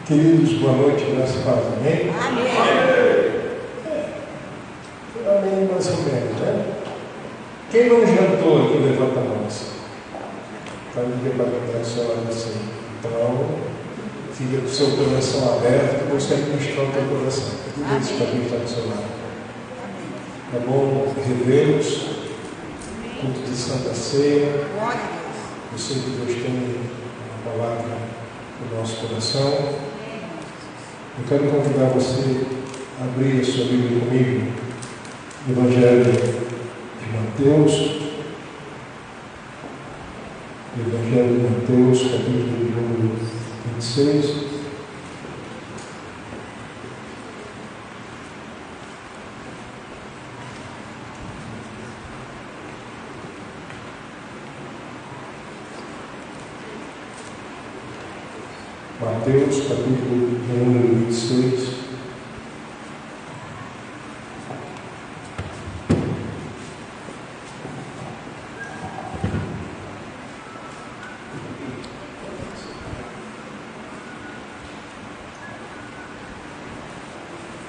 Queridos, boa noite, graças a Deus, amém? Amém. Amém, mais ou menos, né? Quem não jantou aqui, levanta a mão assim. Para ninguém bater a sua hora assim. Então, fica com o seu coração aberto, que você administrar o teu coração. Deus para quem está do seu lado. É bom revê-los, culto de Santa Ceia. Eu sei que Deus tem uma palavra no nosso coração. Eu quero convidar você a abrir a sua Bíblia comigo no Evangelho de Mateus. Evangelho de Mateus, capítulo número 26. Mateus, capítulo número 26.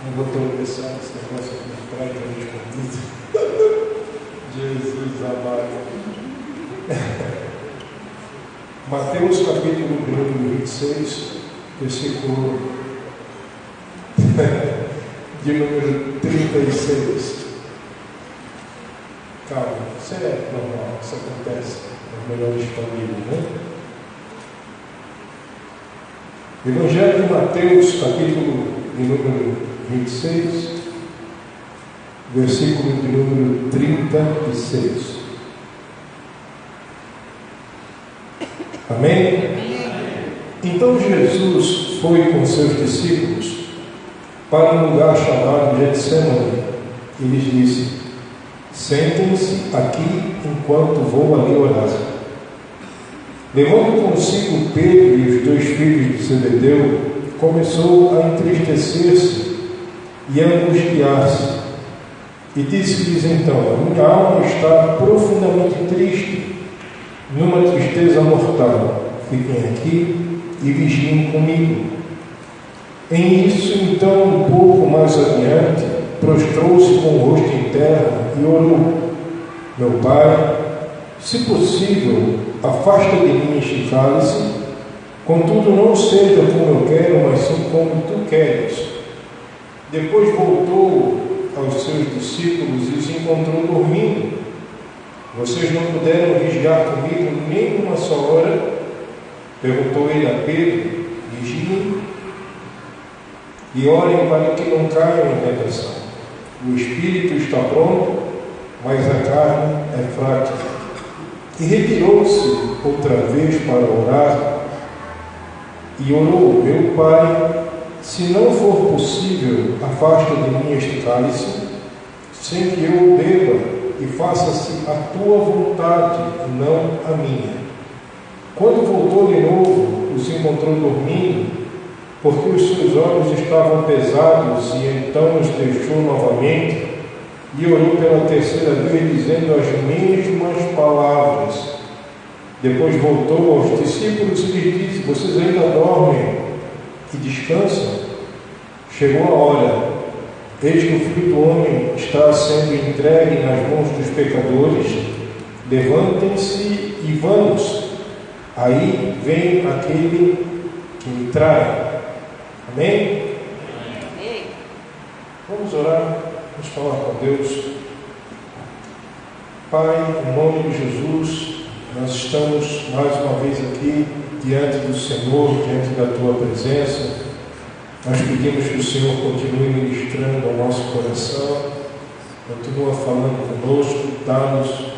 Não vou tropeçar nesse negócio aqui de trás para a gente convida. Jesus amado. Mateus, capítulo número 26, versículo de número 36. Calma, isso é normal, isso acontece nas melhores famílias, né? Evangelho de Mateus, capítulo de número 26, versículo de número 36. Amém? Então Jesus foi com seus discípulos para um lugar chamado Getsemane e lhes disse: sentem-se aqui enquanto vou ali orar. Levando consigo Pedro e os 2 filhos de Zebedeu, começou a entristecer-se e a angustiar-se. E disse-lhes então: a minha alma está profundamente triste, numa tristeza mortal. Fiquem aqui e vigiem comigo. Em isso, então, um pouco mais adiante, prostrou-se com o rosto em terra e orou: meu Pai, se possível, afasta de mim este cálice, contudo não seja como eu quero, mas sim como tu queres. Depois voltou aos seus discípulos e os encontrou dormindo. Vocês não puderam vigiar comigo nem uma só hora? Perguntou ele a Pedro: vigiem e orem para que não caiam em tentação. O espírito está pronto, mas a carne é fraca. E retirou-se outra vez para orar e orou: meu Pai, se não for possível, afasta de mim este cálice, sem que eu o beba, e faça-se a tua vontade e não a minha. Quando voltou de novo, os encontrou dormindo, porque os seus olhos estavam pesados, e então os deixou novamente e orou pela terceira vez, dizendo as mesmas palavras. Depois voltou aos discípulos e lhes disse: vocês ainda dormem e descansam? Chegou a hora, eis que o Filho do Homem está sendo entregue nas mãos dos pecadores. Levantem-se e vamos. Aí vem aquele que me trai. Amém? Amém. Vamos orar, vamos falar com Deus. Pai, em nome de Jesus, nós estamos mais uma vez aqui diante do Senhor, diante da Tua presença. Nós pedimos que o Senhor continue ministrando ao nosso coração, continua falando conosco, dá-nos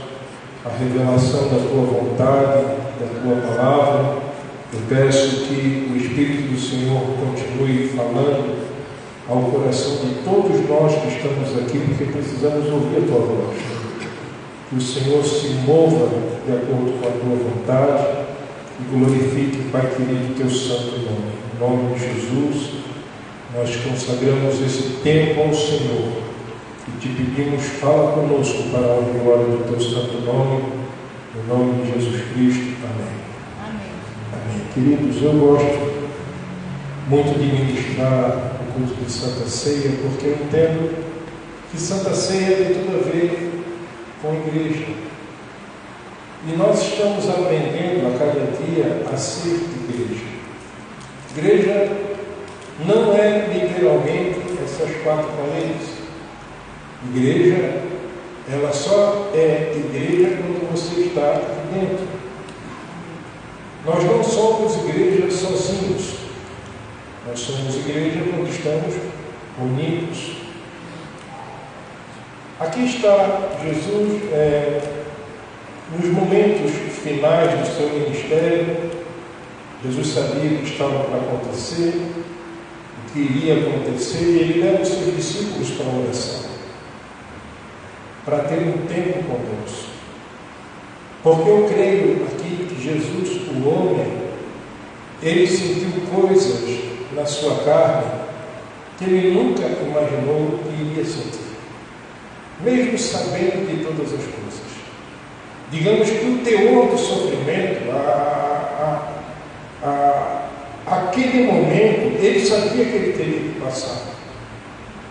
a revelação da Tua vontade, da Tua palavra. Eu peço que o Espírito do Senhor continue falando ao coração de todos nós que estamos aqui, porque precisamos ouvir a Tua voz. Que o Senhor se mova de acordo com a Tua vontade e glorifique, Pai querido, Teu santo nome. Em nome de Jesus, nós consagramos esse tempo ao Senhor e te pedimos: fala conosco para a honra e glória do Teu santo nome, em nome de Jesus Cristo. Amém. Amém. Amém. Queridos, eu gosto muito de ministrar o culto de Santa Ceia, porque eu entendo que Santa Ceia tem tudo a ver com a igreja. E nós estamos aprendendo a cada dia a ser igreja. Igreja não é literalmente essas quatro paredes. Igreja, ela só é igreja quando você está aqui dentro. Nós não somos igreja sozinhos. Nós somos igreja quando estamos unidos. Aqui está Jesus nos momentos finais do seu ministério. Jesus sabia o que estava para acontecer, o que iria acontecer, e ele leva os seus discípulos para a oração, para ter um tempo conosco. Porque eu creio aqui que Jesus, o homem, ele sentiu coisas na sua carne que ele nunca imaginou que iria sentir, mesmo sabendo de todas as coisas. Digamos que o teor do sofrimento, aquele momento, ele sabia que ele teria que passar,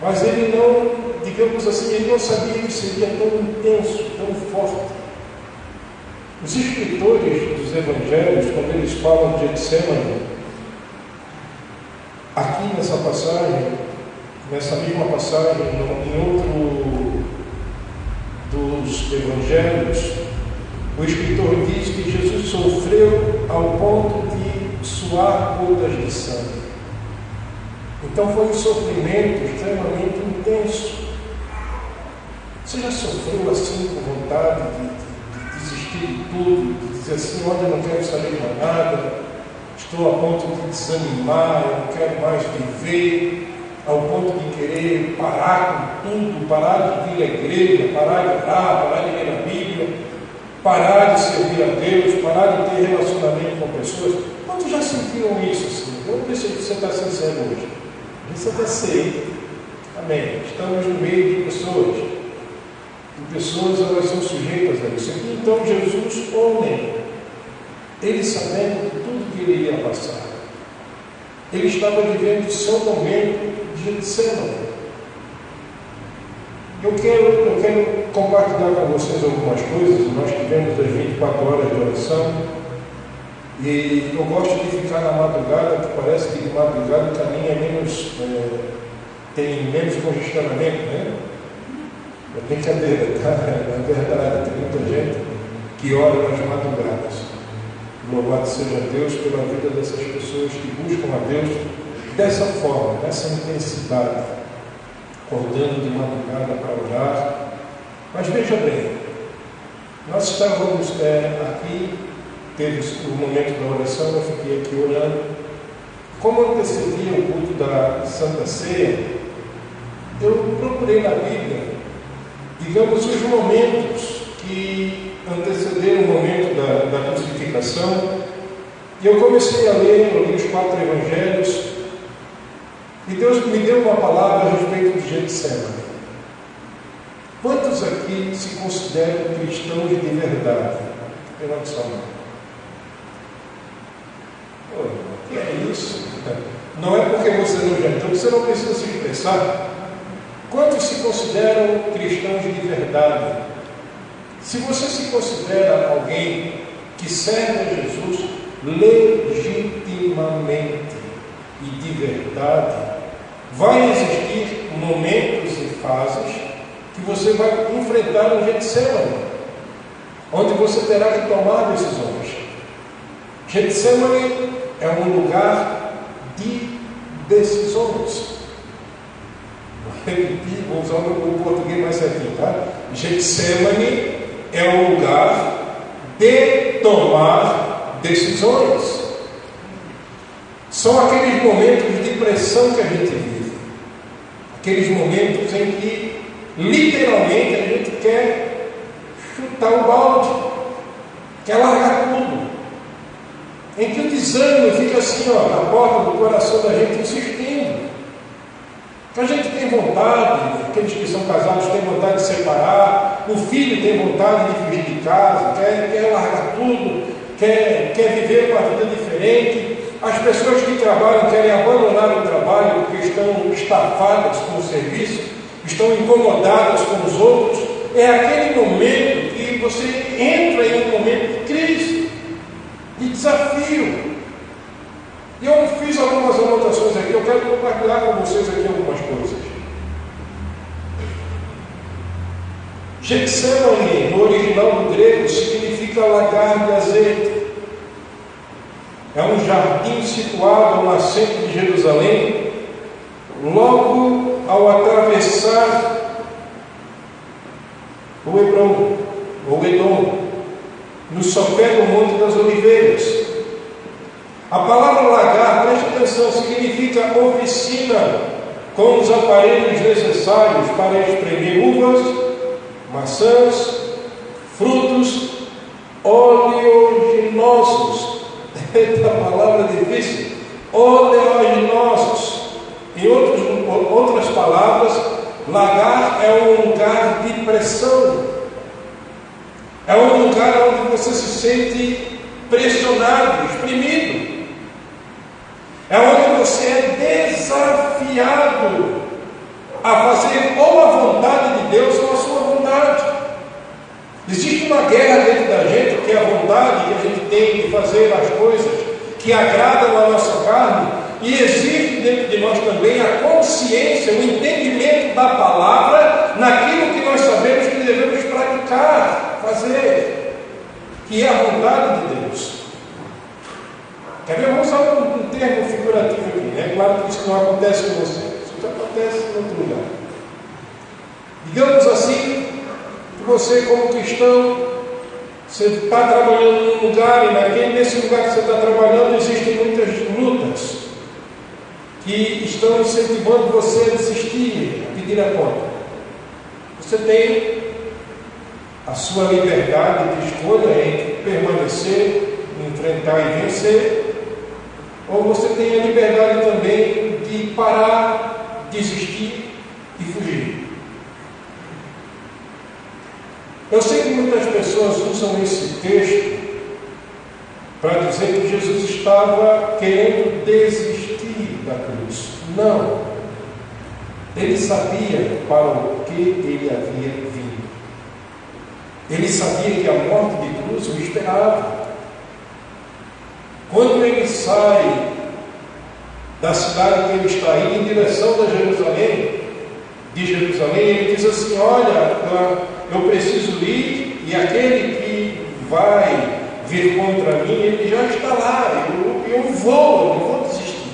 mas ele não, digamos assim, ele não sabia que seria tão intenso, tão forte. Os escritores dos evangelhos, quando eles falam de Getsemane, aqui nessa passagem, nessa mesma passagem, em outro dos evangelhos, o escritor diz que Jesus sofreu ao ponto de suar gotas de sangue. Então foi um sofrimento extremamente intenso. Você já sofreu assim com vontade de desistir de tudo, de dizer assim, olha, eu não quero saber de nada, estou a ponto de desanimar, eu não quero mais viver, ao ponto de querer parar com tudo, parar de vir à igreja, parar de orar, parar de ler a Bíblia, parar de servir a Deus, parar de ter relacionamento com pessoas? Quantos já sentiram isso assim? Vamos ver se você está sincero hoje. Isso é Ceia. Amém. Estamos no meio de pessoas. E pessoas, elas são sujeitas a isso. Então Jesus, homem, ele sabendo de tudo que ele ia passar, ele estava vivendo o seu momento de Getsemane. Eu quero compartilhar com vocês algumas coisas. Nós tivemos as 24 horas de oração e eu gosto de ficar na madrugada, que parece que de madrugada o caminho é menos, tem menos congestionamento, né? É brincadeira, tá? Na verdade, tem muita gente que ora nas madrugadas. Louvado seja Deus pela vida dessas pessoas que buscam a Deus dessa forma, dessa intensidade, acordando de madrugada para orar. Mas veja bem, nós estávamos aqui, teve o momento da oração, eu fiquei aqui orando. Como antecedia o culto da Santa Ceia, eu procurei na Bíblia, digamos, os momentos que antecederam o momento da crucificação, e eu comecei a ler, eu li os 4 evangelhos, e Deus me deu uma palavra a respeito de Getsemane. Quantos aqui se consideram cristãos de verdade? Levante sua mão. O que é isso? Não é porque você não jantou que você não precisa se expressar. Quantos se consideram cristãos de verdade? Se você se considera alguém que serve a Jesus legitimamente e de verdade, vai existir momentos e fases que você vai enfrentar um Getsemane, onde você terá que tomar decisões. Getsemane é um lugar de decisões. Vou repetir, vou usar o português mais certinho, tá? Getsemane é um lugar de tomar decisões. São aqueles momentos de pressão que a gente vive, aqueles momentos em que literalmente a gente quer chutar o balde, quer largar tudo, em que o desânimo fica assim, na porta do coração da gente insistindo, que a gente tem vontade, aqueles que são casados têm vontade de separar, o filho tem vontade de fugir de casa, quer largar tudo, quer viver uma vida diferente. as pessoas que trabalham querem abandonar o trabalho porque estão estafadas com o serviço, estão incomodadas com os outros, é aquele momento que você entra em um momento de crise, de desafio. E eu fiz algumas anotações aqui, eu quero compartilhar com vocês aqui algumas coisas. Getsemane, no original do grego, significa lagar de azeite. É um jardim situado ao nascente de Jerusalém, logo ao atravessar o Hebron, ou Edom, no sopé do Monte das Oliveiras. A palavra lagar, preste atenção, significa oficina com os aparelhos necessários para espremer uvas, maçãs, frutos oleaginosos. Eita, palavra difícil. Oleaginosos. Em outras palavras, lagar é um lugar de pressão. É um lugar onde você se sente pressionado, exprimido. É onde você é desafiado a fazer ou a vontade de Deus ou a sua vontade. Existe uma guerra dentro da gente, que é a vontade que a gente tem de fazer as coisas que agradam a nossa carne, e existe dentro de nós também a consciência, o entendimento da palavra naquilo que nós sabemos que devemos praticar, fazer, que é a vontade de Deus. Quer ver? Vamos usar um termo figurativo aqui, né? Claro que isso não acontece com você, isso acontece em outro lugar. Digamos assim, que você, como cristão, você está trabalhando num lugar, e nesse lugar que você está trabalhando existem muitas lutas que estão incentivando você a desistir, a pedir a conta. Você tem a sua liberdade de escolha entre permanecer, enfrentar e vencer, ou você tem a liberdade também de parar, desistir e fugir. Eu sei que muitas pessoas usam esse texto para dizer que Jesus estava querendo desistir da cruz. Não. Ele sabia para o que ele havia vindo. Ele sabia que a morte de cruz o esperava. Quando ele sai da cidade que ele está indo em direção de Jerusalém, ele diz assim: olha, eu preciso ir, e aquele que vai vir contra mim, ele já está lá, eu não vou desistir.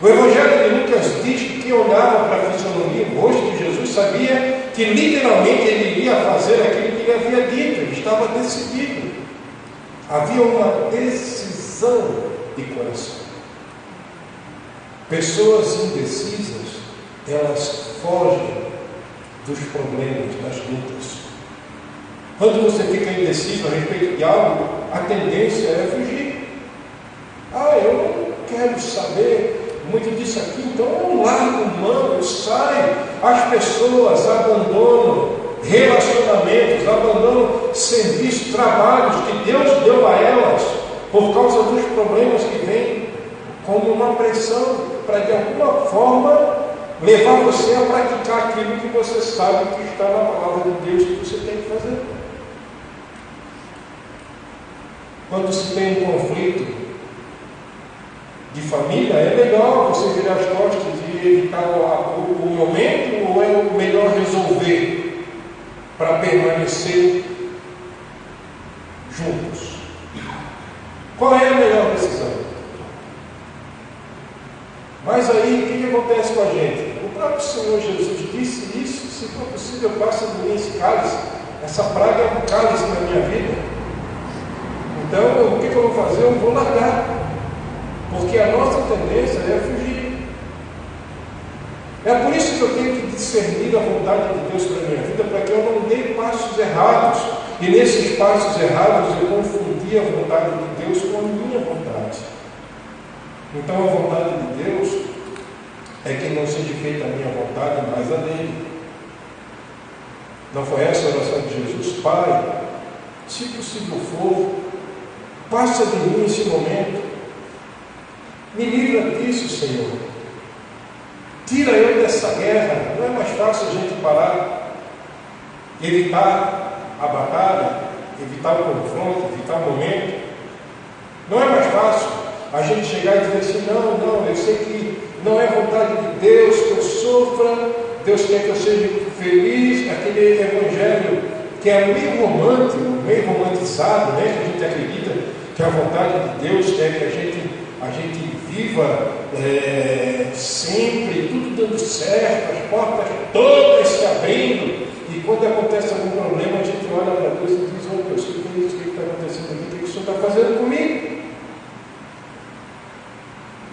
O Evangelho de Lucas diz que quem olhava para a fisionomia, o rosto de Jesus, sabia que literalmente ele iria fazer aquilo que ele havia dito, ele estava decidido. Havia uma decisão de coração. Pessoas indecisas, elas fogem dos problemas, das lutas. Quando você fica indeciso a respeito de algo, a tendência é fugir. Eu não quero saber muito disso aqui, então eu largo mão, eu saio. As pessoas abandonam relacionamentos, abandonam serviços, trabalhos que Deus deu a elas por causa dos problemas que vêm como uma pressão para de alguma forma levar você a praticar aquilo que você sabe que está na palavra de Deus que você tem que fazer. Quando se tem um conflito de família, é melhor você virar as costas e evitar o momento, ou é o melhor resolver para permanecer juntos? Qual é a melhor decisão? Mas aí, o que acontece com a gente? O próprio Senhor Jesus disse isso: se for possível, passa de mim esse cálice. Essa praga é um cálice na minha vida. Então, o que eu vou fazer? Eu vou largar. Porque a nossa tendência é fugir. É por isso que eu tenho que discernir a vontade de Deus para a minha vida, para que eu não dê passos errados. E nesses passos errados eu confundi a vontade de Deus com a minha vontade. Então a vontade de Deus é que não seja feita a minha vontade, mas a dele. Não foi essa a oração de Jesus? Pai, se possível for, passa de mim esse momento. Me livra disso, Senhor. Tira eu dessa guerra. Não é mais fácil a gente parar, evitar a batalha, evitar o confronto, evitar o momento? Não é mais fácil a gente chegar e dizer assim, não, eu sei que não é vontade de Deus que eu sofra, Deus quer que eu seja feliz, aquele evangelho que é meio romântico, meio romantizado, né? Que a gente acredita que a vontade de Deus é que a gente viva sempre, tudo dando certo, as portas todas se abrindo, e quando acontece algum problema, a gente olha para Deus e diz, oh Deus, o que é isso? O que está acontecendo aqui? O que o Senhor está fazendo comigo?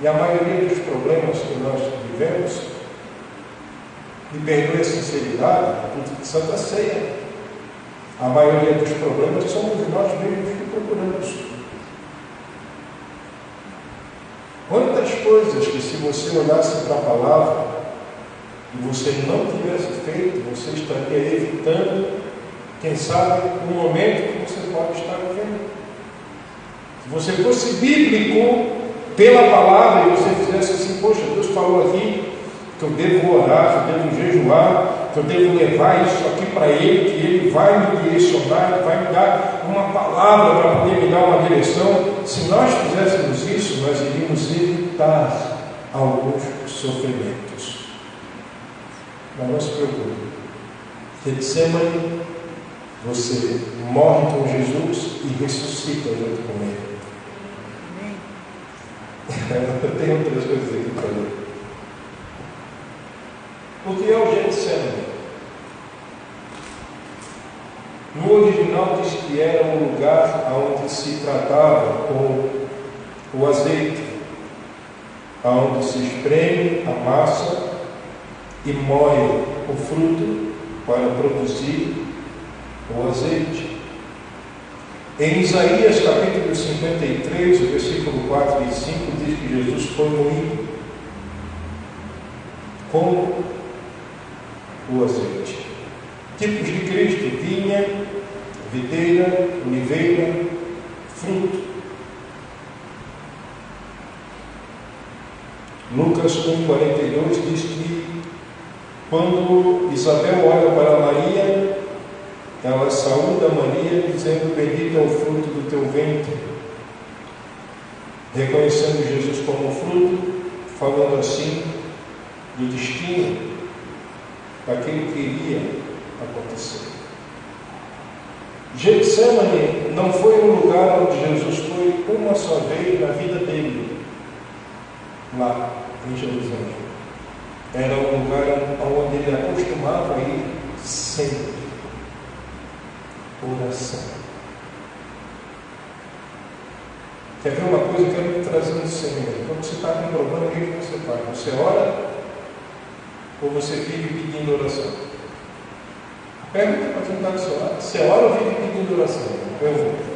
E a maioria dos problemas que nós vivemos, me perdoe a sinceridade, a culto de Santa Ceia, a maioria dos problemas somos nós mesmos que procuramos. Quantas coisas que, se você olhasse para a palavra e você não tivesse feito, você estaria evitando, quem sabe, um momento que você pode estar vivendo. Se você fosse bíblico pela palavra e você fizesse assim, poxa, Deus falou aqui que eu devo orar, que eu devo jejuar, que eu devo levar isso aqui para Ele, que Ele vai me direcionar, Ele vai me dar uma palavra para poder me dar uma direção. Se nós fizéssemos isso, nós iríamos evitar alguns sofrimentos. Mas não se preocupe. Getsemane, você morre com Jesus e ressuscita junto com Ele. Eu tenho outras coisas aqui para ler. O que é o Getsemane? No original diz que era um lugar onde se tratava com o azeite, onde se espreme a massa e moe o fruto para produzir o azeite. Em Isaías capítulo 53, o versículo 4 e 5, diz que Jesus foi moído com o azeite. Tipos de Cristo: vinha, videira, oliveira, fruto. Lucas 1,42 diz que quando Isabel olha para Maria, ela saúda Maria dizendo: bendito é o fruto do teu ventre, reconhecendo Jesus como fruto, falando assim do destino daquilo que iria acontecer. Getsemane não foi um lugar onde Jesus foi uma só vez na vida dele, lá em Jerusalém. Era um lugar onde ele acostumava ir sempre. Oração. Quer ver uma coisa que eu quero trazer no seminário? Quando você está com um problema, o que você faz? Você ora ou você vive pedindo oração? Pergunta para quem está do seu lado. Você ora ou vive pedindo oração? Pergunta.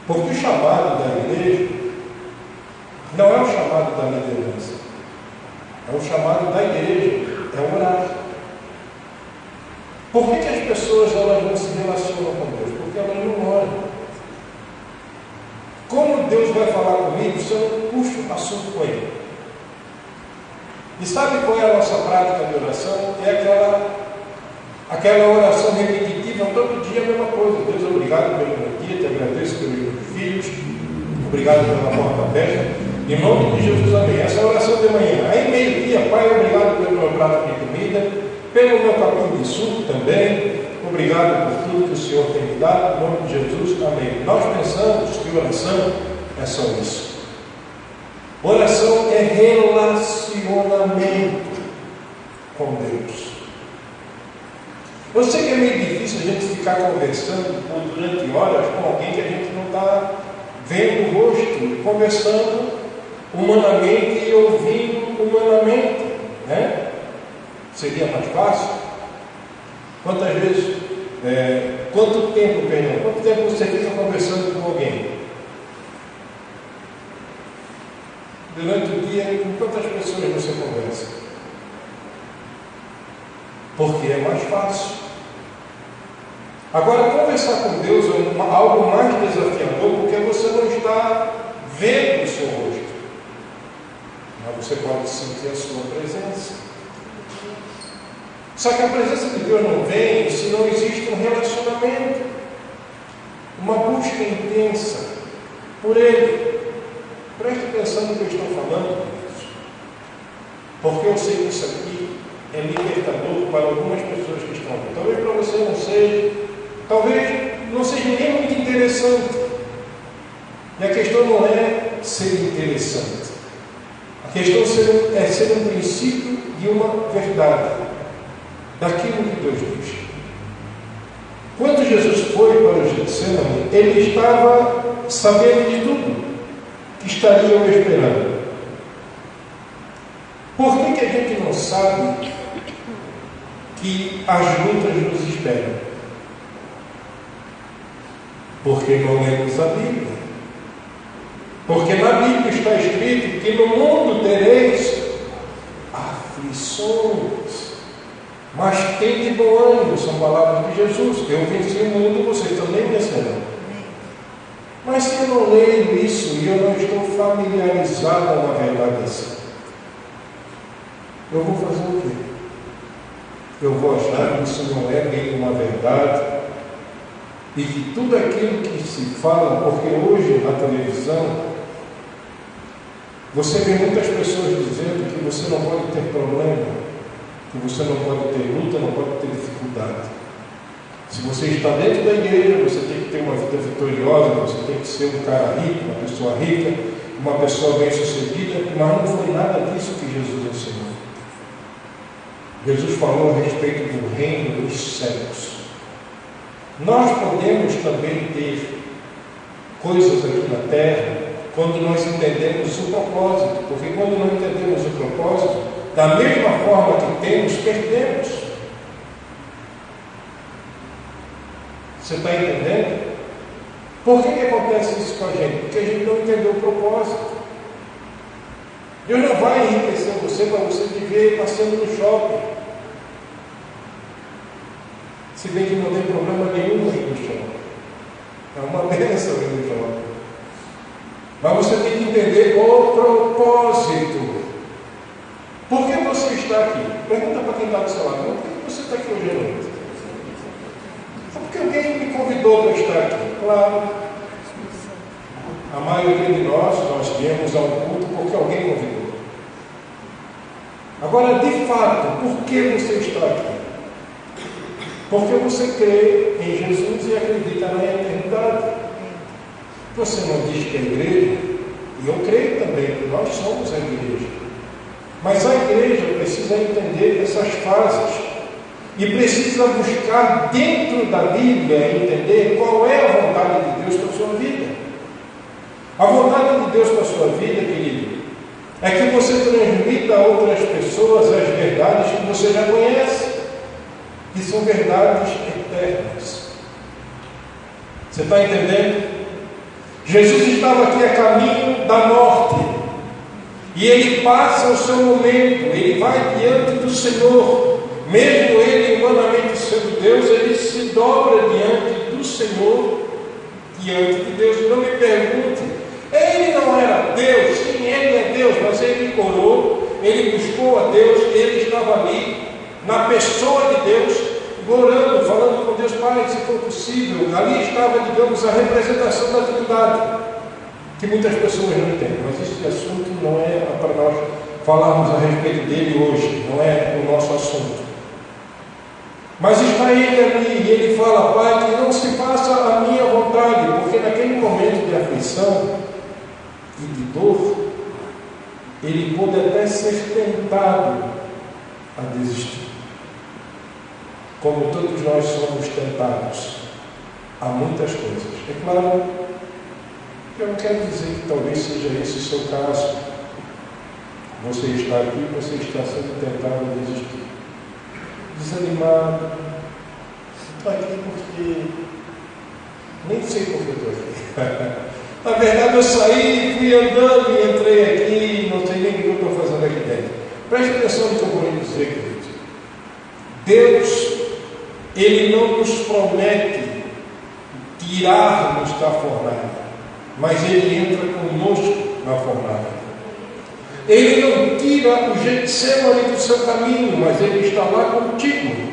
Porque o chamado da igreja não é o chamado da liderança, é o chamado da igreja, é orar. Por que as pessoas elas não se relacionam com Deus? Porque elas não oram. Como Deus vai falar comigo se eu não puxo o assunto com Ele? E sabe qual é a nossa prática de oração? É aquela oração repetitiva, todo dia a mesma coisa. Deus, obrigado pelo meu dia, te agradeço pelos meus filhos, obrigado pela porta aberta, em nome de Jesus, amém. Essa é a oração de manhã. Aí meio-dia, Pai, obrigado pelo meu prato de comida, pelo meu capim de suco também, obrigado por tudo que o Senhor tem me dado, em nome de Jesus, amém. Nós pensamos que oração é só isso. Oração é relacionamento com Deus. Eu sei que é meio difícil a gente ficar conversando durante horas com alguém que a gente não está vendo o rosto, conversando humanamente e ouvindo humanamente, né? Seria mais fácil? Quantas vezes, quanto tempo você fica conversando com alguém? Durante o dia, com quantas pessoas você conversa? Porque é mais fácil. Agora, conversar com Deus é algo mais desafiador, porque você não está vendo o seu rosto, mas você pode sentir a sua presença. Só que a presença de Deus não vem se não existe um relacionamento, uma busca intensa por Ele. Preste atenção no que eu estou falando, porque eu sei que isso aqui é libertador para algumas pessoas que estão aqui. Talvez para você não seja, talvez não seja nem muito interessante. E a questão não é ser interessante. A questão é ser um princípio e uma verdade daquilo que Deus diz. Quando Jesus foi para o Getsemane, ele estava sabendo de tudo que estariam esperando. Por que a gente não sabe que as lutas nos esperam? Porque não lemos a Bíblia. Porque na Bíblia está escrito que no mundo tereis aflições, mas tende bom ânimo. São palavras de Jesus. Eu venci o mundo, vocês também vencerão. Mas se eu não leio isso e eu não estou familiarizado com uma verdade assim, eu vou fazer o quê? Eu vou achar que isso não é bem uma verdade e que tudo aquilo que se fala, porque hoje na televisão você vê muitas pessoas dizendo que você não pode ter problema, que você não pode ter luta, não pode ter dificuldade. Se você está dentro da igreja, você tem que ter uma vida vitoriosa, você tem que ser um cara rico, uma pessoa rica, uma pessoa bem-sucedida, mas não foi nada disso que Jesus ensinou. Jesus falou a respeito do reino dos céus. Nós podemos também ter coisas aqui na terra quando nós entendemos o propósito, porque quando não entendemos o propósito, da mesma forma que temos, perdemos. Você está entendendo? Por que acontece isso com a gente? Porque a gente não entendeu o propósito. Deus não vai enriquecer você para você viver passeando no shopping. Se bem que não tem problema nenhum aí no shopping. É uma bênção aí no shopping. Mas você tem que entender o propósito. Por que você está aqui? Pergunta para quem está do seu lado. Por que você está aqui hoje à noite? Porque alguém me convidou para estar aqui. Claro. A maioria de nós viemos ao culto porque alguém convidou. Agora, de fato, por que você está aqui? Porque você crê em Jesus e acredita na eternidade. Você não diz que é igreja, e eu creio também que nós somos a igreja. Mas a igreja precisa entender essas fases e precisa buscar dentro da Bíblia entender qual é a vontade de Deus para a sua vida. A vontade de Deus para a sua vida, querido, é que você transmita a outras pessoas as verdades que você já conhece, que são verdades eternas. Você está entendendo? Jesus estava aqui a caminho da morte, e ele passa o seu momento, ele vai diante do Senhor, mesmo ele humanamente sendo Deus, ele se dobra diante do Senhor, diante de Deus. Não me pergunte, ele não era Deus, sim, ele é Deus, mas ele orou, ele buscou a Deus, ele estava ali, na pessoa de Deus, orando, falando com Deus, Pai, se for possível. Ali estava, digamos, a representação da divindade, que muitas pessoas não entendem, mas esse assunto não é para nós falarmos a respeito dele hoje, não é o nosso assunto. Mas está ele ali, e ele fala, Pai, que não se faça a minha vontade, porque naquele momento de aflição e de dor, ele pode até ser tentado a desistir. Como todos nós somos tentados a muitas coisas. É claro, eu não quero dizer que talvez seja esse o seu caso. Você está aqui, você está sendo tentado a desistir. Desanimado. Estou aqui porque nem sei por que estou aqui. Na verdade, eu saí, fui andando e entrei aqui, não sei nem o que eu estou fazendo aqui dentro. Preste atenção no que eu vou lhe dizer, querido. Deus Ele não nos promete tirar-nos da fornalha, mas Ele entra conosco na fornalha. Ele não tira o Getsemane do seu caminho, mas Ele está lá contigo,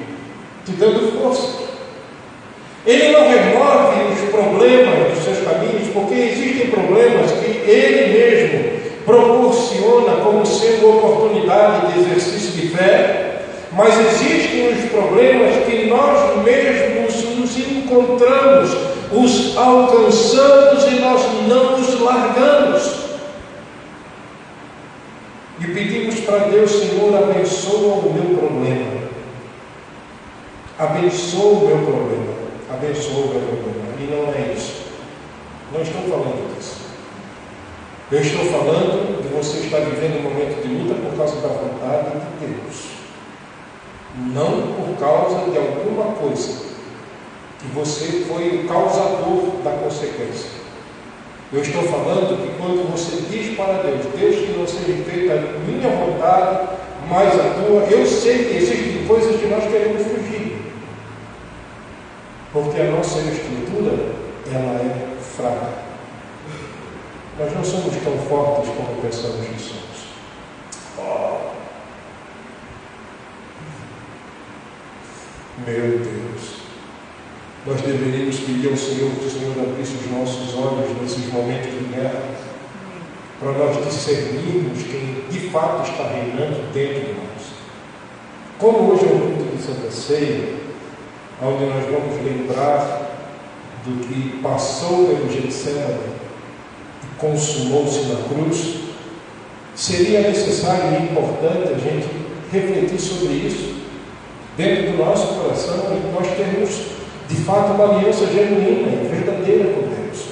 te dando força. Ele não remove os problemas dos seus caminhos, porque existem problemas que Ele mesmo proporciona como sendo oportunidade de exercício de fé, mas existem os problemas que nós mesmos nos encontramos, os alcançamos e nós não os largamos. E pedimos para Deus: Senhor, abençoa o meu problema. Abençoa o meu problema. Abençoa o meu problema. E não é isso. Não estou falando disso. Eu estou falando de você estar vivendo um momento de luta por causa da vontade de Deus. Não por causa de alguma coisa que você foi o causador da consequência. Eu estou falando que quando você diz para Deus: Deus, que não seja feita a minha vontade, mas a tua. Eu sei que existem coisas que nós queremos fugir, porque a nossa estrutura, ela é fraca. Nós não somos tão fortes como pensamos que somos. Meu Deus! Nós deveríamos pedir ao Senhor que o Senhor abrisse os nossos olhos nesses momentos de guerra, para nós discernirmos quem de fato está reinando dentro de nós. Como hoje é o culto de Santa Ceia, onde nós vamos lembrar do que passou pelo Getsemane e consumou-se na cruz, seria necessário e importante a gente refletir sobre isso dentro do nosso coração, e nós temos de fato uma aliança genuína e verdadeira com Deus.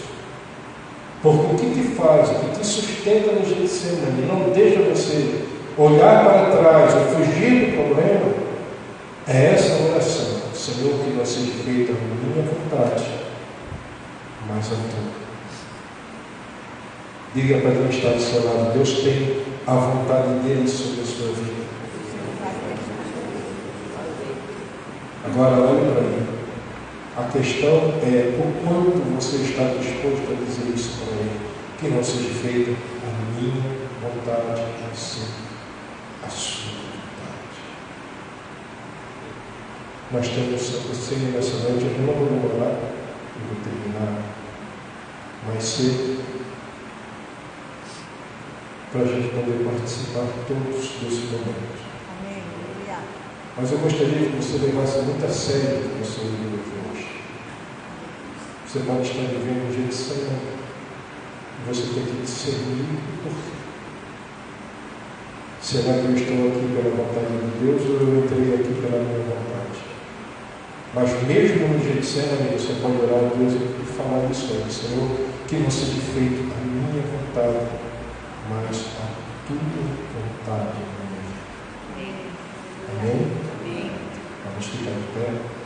Porque o que te faz, o que te sustenta no Getsemane, não deixa você olhar para trás ou fugir do problema, é essa oração: Senhor, que não seja feita a minha vontade, mas a tua. Diga para quem está do seu lado: Deus tem a vontade dele sobre a sua vida. Agora olhe para mim. A questão é o quanto você está disposto a dizer isso para Ele: que não seja feita a minha vontade, mas sim a sua vontade. Nós temos Santa Ceia nessa noite. Eu não vou demorar, eu vou terminar mais cedo, para a gente poder participar todos desse momento. Mas eu gostaria que você levasse muito a sério o que você ouviu hoje. Você pode estar vivendo um Getsemane e você tem que discernir o porquê. Será que eu estou aqui pela vontade de Deus ou eu entrei aqui pela minha vontade? Mas mesmo no Getsemane você pode orar a Deus e falar isso aí: Senhor, que não seja feito a minha vontade, mas a tua vontade. Amém? Vamos ficar de pé.